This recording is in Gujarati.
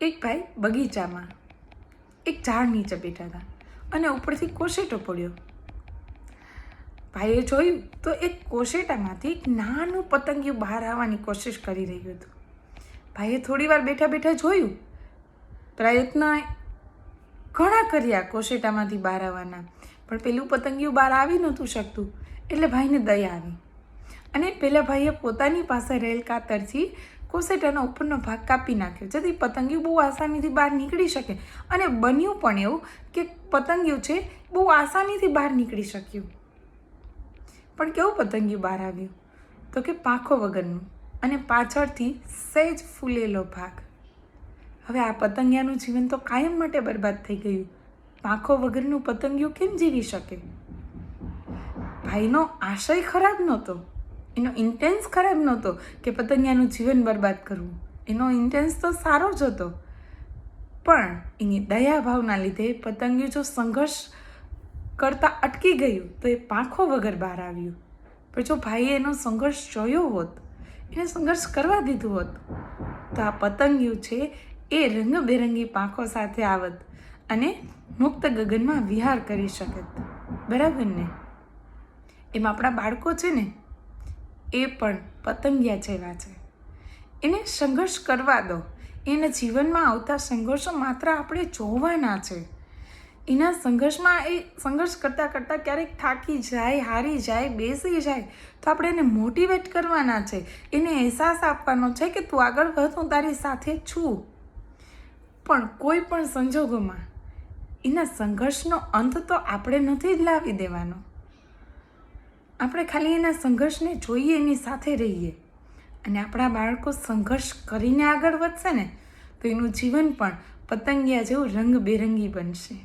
એક ભાઈ બગીચામાં એક ઝાડ નીચે બેઠા હતા અને ઉપરથી કોશેટો પડ્યો. ભાઈએ જોયું તો એક કોશેટામાંથી એક નાનું પતંગિયું બહાર આવવાની કોશિશ કરી રહ્યું હતું. ભાઈએ થોડી વાર બેઠા બેઠા જોયું, પ્રયત્ન ઘણા કર્યા કોશેટામાંથી બહાર આવવાના, પણ પેલું પતંગિયું બહાર આવી નહોતું શકતું. એટલે ભાઈને દયા આવી અને પેલા ભાઈએ પોતાની પાસે રહેલ કાતરથી કોશેટાનો ઉપરનો ભાગ કાપી નાખ્યો, જેથી પતંગિયું બહુ આસાનીથી બહાર નીકળી શકે. અને બન્યું પણ એવું કે પતંગિયું છે બહુ આસાનીથી બહાર નીકળી શક્યું. પણ કેવું પતંગિયું બહાર આવ્યું? તો કે પાંખો વગરનું અને પાછળથી સહેજ ફૂલેલો ભાગ. હવે આ પતંગિયાનું જીવન તો કાયમ માટે બરબાદ થઈ ગયું. પાંખો વગરનું પતંગિયું કેમ જીવી શકે? ભાઈનો આશય ખરાબ નહોતો, એનો ઇન્ટેન્સ ખરાબ નહોતો કે પતંગિયાનું જીવન બરબાદ કરવું. એનો ઇન્ટેન્સ તો સારો જ હતો, પણ એની દયાભાવના લીધે પતંગિયું જો સંઘર્ષ કરતાં અટકી ગયું તો એ પાંખો વગર બહાર આવ્યું. પણ જો ભાઈએ એનો સંઘર્ષ જોયો હોત, એને સંઘર્ષ કરવા દીધું હોત, તો આ પતંગિયું છે એ રંગબેરંગી પાંખો સાથે આવત અને મુક્ત ગગનમાં વિહાર કરી શકત. બરાબર ને? એમ આપણા બાળકો છે ને, એ પણ પતંગિયા જેવા છે. એને સંઘર્ષ કરવા દો. એના જીવનમાં આવતા સંઘર્ષો માત્ર આપણે જોવાના છે. એના સંઘર્ષમાં એ સંઘર્ષ કરતાં કરતાં ક્યારેક થાકી જાય, હારી જાય, બેસી જાય, તો આપણે એને મોટિવેટ કરવાના છે. એને અહેસાસ આપવાનો છે કે તું આગળ વધ, હું તારી સાથે છું. પણ કોઈ પણ સંજોગોમાં એના સંઘર્ષનો અંત તો આપણે નથી જ લાવી દેવાનો. આપણે ખાલી એના સંઘર્ષને જોઈએ, એની સાથે રહીએ. અને આપણા બાળકો સંઘર્ષ કરીને આગળ વધશે ને, તો એનું જીવન પણ પતંગિયા જેવું રંગબેરંગી બનશે.